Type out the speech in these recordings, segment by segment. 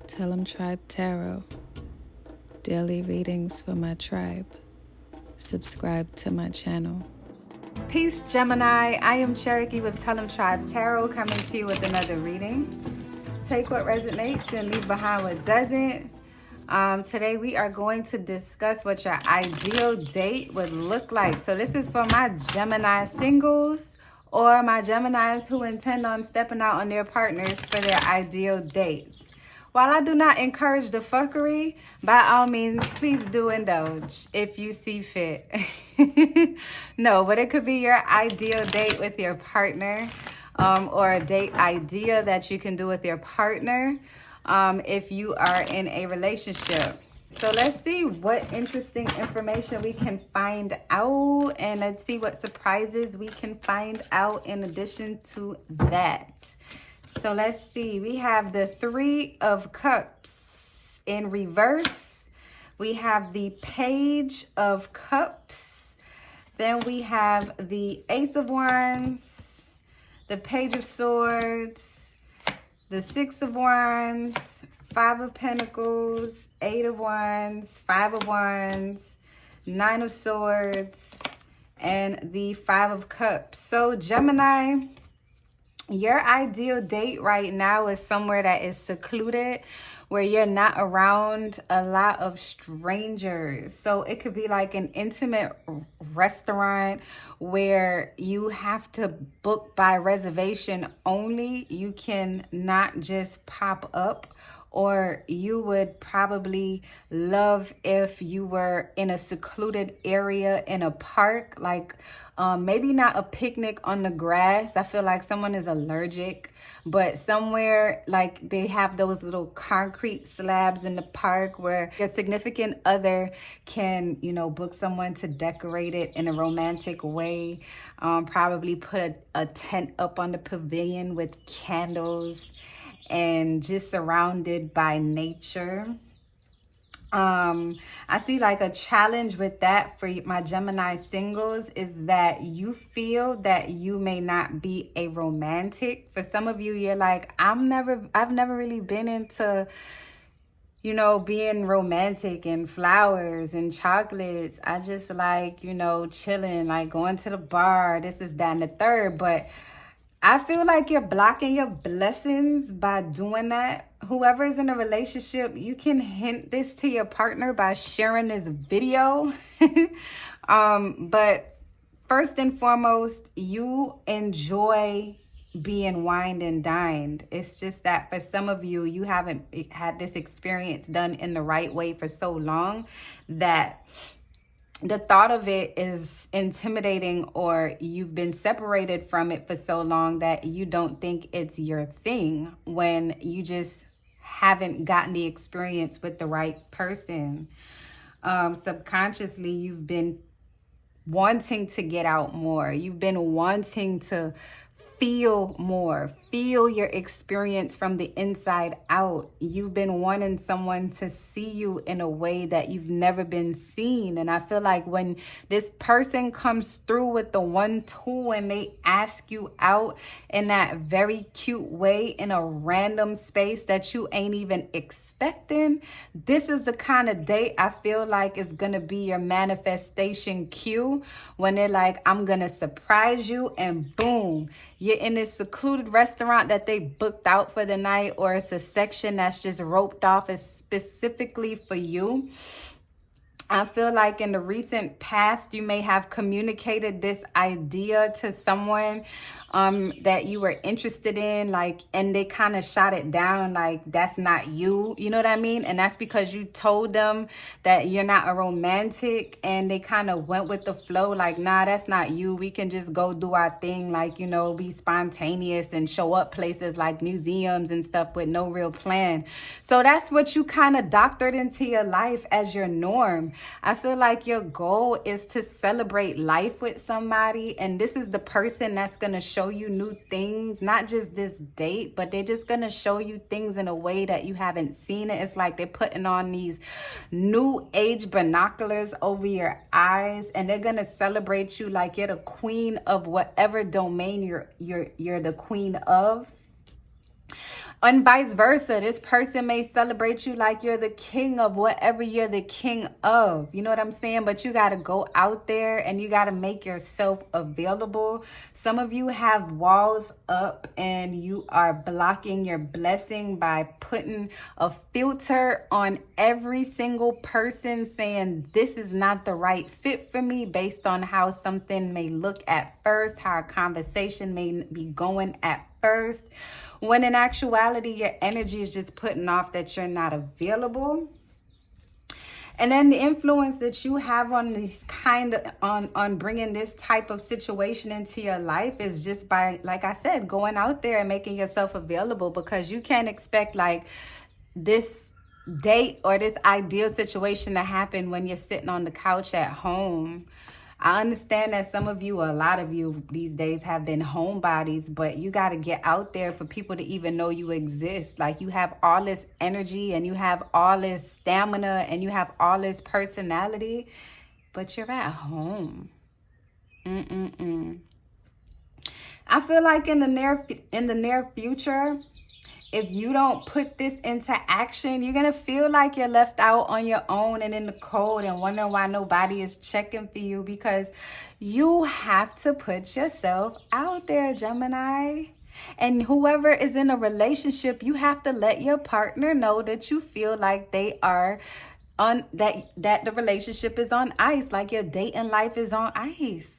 Tell 'em Tribe Tarot. Daily readings for my tribe. Subscribe to my channel. Peace, Gemini. I am Cherokee with Tell 'em Tribe Tarot, coming to you with another reading. Take what resonates and leave behind what doesn't. Today we are going to discuss what your ideal date would look like. So this is for my Gemini singles or my Geminis who intend on stepping out on their partners for their ideal dates. While I do not encourage the fuckery, by all means, please do indulge if you see fit. No, but it could be your ideal date with your partner, or a date idea that you can do with your partner if you are in a relationship. So let's see what interesting information we can find out, and let's see what surprises we can find out in addition to that. So let's see. We have the Three of Cups in reverse. We have the Page of Cups. Then we have the Ace of Wands, the Page of Swords, the Six of Wands, Five of Pentacles, Eight of Wands, Five of Wands, Nine of Swords, and the Five of Cups. So Gemini, your ideal date right now is somewhere that is secluded, where you're not around a lot of strangers. So it could be like an intimate restaurant where you have to book by reservation only. You can not just pop up. Or you would probably love if you were in a secluded area in a park, like maybe not a picnic on the grass. I feel like someone is allergic, but somewhere like they have those little concrete slabs in the park where your significant other can, book someone to decorate it in a romantic way. Probably put a tent up on the pavilion with candles and just surrounded by nature. I see like a challenge with that for my Gemini singles is that you feel that you may not be a romantic. For some of you, you're like, I've never really been into, being romantic and flowers and chocolates. I just like, chilling, like going to the bar, this, that, and the third. But I feel like you're blocking your blessings by doing that. Whoever is in a relationship, you can hint this to your partner by sharing this video. But first and foremost, you enjoy being wined and dined. It's just that for some of you, you haven't had this experience done in the right way for so long that the thought of it is intimidating, or you've been separated from it for so long that you don't think it's your thing when you just haven't gotten the experience with the right person. Subconsciously, you've been wanting to get out more. You've been wanting to feel more, feel your experience from the inside out. You've been wanting someone to see you in a way that you've never been seen. And I feel like when this person comes through with the 1-2 and they ask you out in that very cute way in a random space that you ain't even expecting, this is the kind of date I feel like is gonna be your manifestation cue, when they're like, I'm gonna surprise you, and boom, you're in this secluded restaurant that they booked out for the night, or it's a section that's just roped off as specifically for you. I feel like in the recent past, you may have communicated this idea to someone that you were interested in, like, and they kind of shot it down, like, that's not you, you know what I mean? And that's because you told them that you're not a romantic, and they kind of went with the flow, like, nah, that's not you. We can just go do our thing, like, be spontaneous and show up places like museums and stuff with no real plan. So that's what you kind of doctored into your life as your norm. I feel like your goal is to celebrate life with somebody, and this is the person that's going to show you new things, not just this date, but they're just going to show you things in a way that you haven't seen it. It's like they're putting on these new age binoculars over your eyes, and they're going to celebrate you like you're the queen of whatever domain you're the queen of. And vice versa, this person may celebrate you like you're the king of whatever you're the king of. You know what I'm saying? But you got to go out there and you got to make yourself available. Some of you have walls up and you are blocking your blessing by putting a filter on every single person, saying this is not the right fit for me based on how something may look at first, how a conversation may be going at first, when in actuality your energy is just putting off that you're not available. And then the influence that you have on these on bringing this type of situation into your life is just by, like I said, going out there and making yourself available, because you can't expect like this date or this ideal situation to happen when you're sitting on the couch at home. I understand that some of you, or a lot of you these days, have been homebodies, but you got to get out there for people to even know you exist. Like, you have all this energy and you have all this stamina and you have all this personality, but you're at home. I feel like in the near future, if you don't put this into action, you're going to feel like you're left out on your own and in the cold and wondering why nobody is checking for you, because you have to put yourself out there, Gemini. And whoever is in a relationship, you have to let your partner know that you feel like they are on that the relationship is on ice, like your dating life is on ice.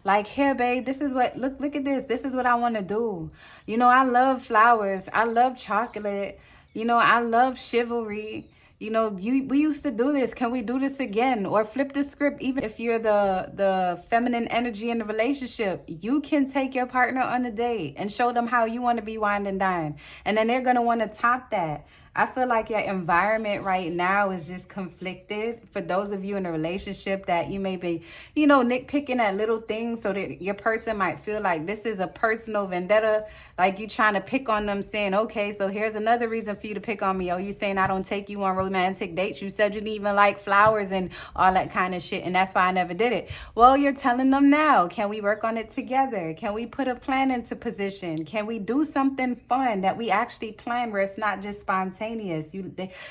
Like, here, babe, this is what, look at this. This is what I want to do. You know, I love flowers. I love chocolate. You know, I love chivalry. You know, we used to do this. Can we do this again? Or flip the script. Even if you're the feminine energy in the relationship, you can take your partner on a date and show them how you want to be wined and dined. And then they're going to want to top that. I feel like your environment right now is just conflicted. For those of you in a relationship that you may be, you know, nitpicking at little things, so that your person might feel like this is a personal vendetta, like you trying to pick on them, saying, okay, so here's another reason for you to pick on me. Oh, you saying I don't take you on romantic dates. You said you didn't even like flowers and all that kind of shit, and that's why I never did it. Well, you're telling them now. Can we work on it together? Can we put a plan into position? Can we do something fun that we actually plan, where it's not just spontaneous?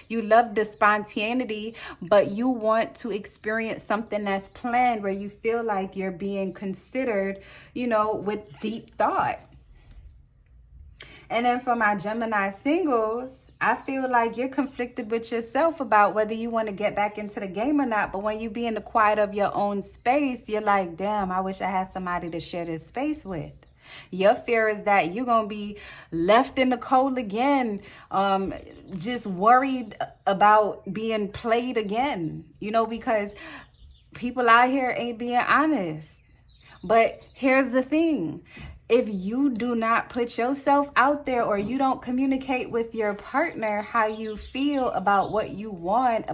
You love the spontaneity, but you want to experience something that's planned, where you feel like you're being considered, you know, with deep thought. And then for my Gemini singles, I feel like you're conflicted with yourself about whether you want to get back into the game or not. But when you be in the quiet of your own space, you're like, damn, I wish I had somebody to share this space with. Your fear is that you're going to be left in the cold again, just worried about being played again, you know, because people out here ain't being honest. But here's the thing. If you do not put yourself out there, or you don't communicate with your partner how you feel about what you want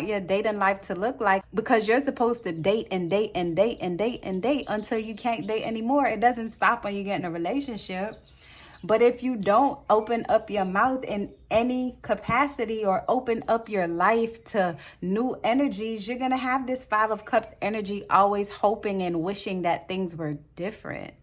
your dating life to look like, because you're supposed to date and date and date and date and date until you can't date anymore. It doesn't stop when you get in a relationship. But if you don't open up your mouth in any capacity, or open up your life to new energies, you're going to have this 5 of Cups energy, always hoping and wishing that things were different.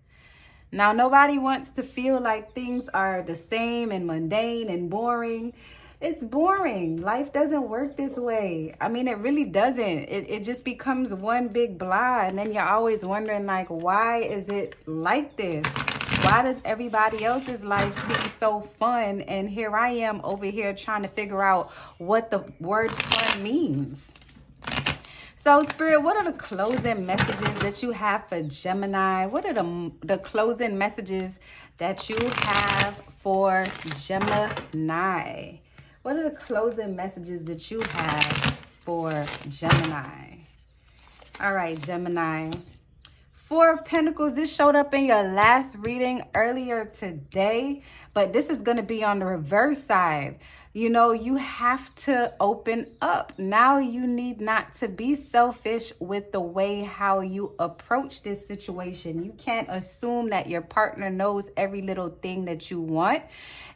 Now, nobody wants to feel like things are the same and mundane and boring. It's boring. Life doesn't work this way. I mean, it really doesn't. It just becomes one big blah. And then you're always wondering, like, why is it like this? Why does everybody else's life seem so fun? And here I am over here trying to figure out what the word fun means. So, Spirit, what are the closing messages that you have for Gemini? What are the closing messages that you have for Gemini? What are the closing messages that you have for Gemini? All right, Gemini. 4 of Pentacles. This showed up in your last reading earlier today, but this is going to be on the reverse side. You know, you have to open up. Now you need not to be selfish with the way how you approach this situation. You can't assume that your partner knows every little thing that you want.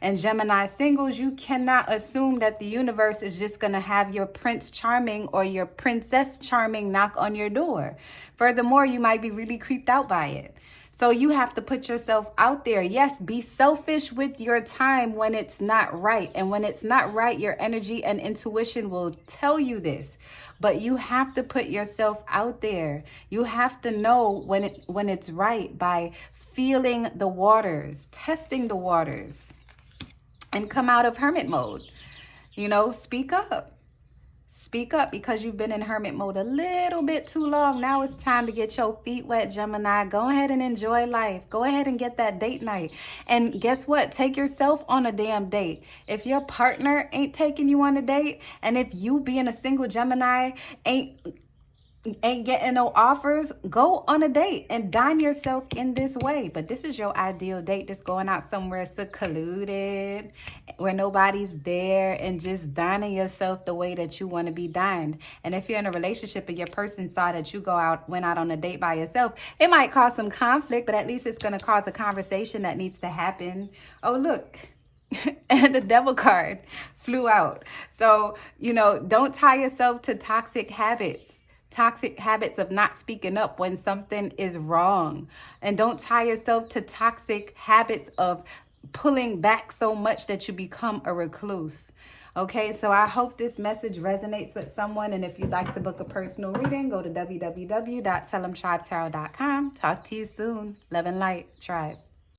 And Gemini singles, you cannot assume that the universe is just going to have your Prince Charming or your Princess Charming knock on your door. Furthermore, you might be really creeped out by it. So you have to put yourself out there. Yes, be selfish with your time when it's not right. And when it's not right, your energy and intuition will tell you this. But you have to put yourself out there. You have to know when it's right by feeling the waters, testing the waters, and come out of hermit mode. You know, speak up. Speak up, because you've been in hermit mode a little bit too long. Now it's time to get your feet wet, Gemini. Go ahead and enjoy life. Go ahead and get that date night. And guess what? Take yourself on a damn date. If your partner ain't taking you on a date, and if you being a single Gemini ain't getting no offers, go on a date and dine yourself in this way. But this is your ideal date, just going out somewhere secluded where nobody's there and just dining yourself the way that you want to be dined. And if you're in a relationship and your person saw that you went out on a date by yourself, it might cause some conflict, but at least it's going to cause a conversation that needs to happen. Oh, look. And the devil card flew out. So, you know, don't tie yourself to toxic habits of not speaking up when something is wrong. And don't tie yourself to toxic habits of pulling back so much that you become a recluse. Okay, so I hope this message resonates with someone. And if you'd like to book a personal reading, go to www.tellemtribetarot.com. Talk to you soon. Love and light, tribe.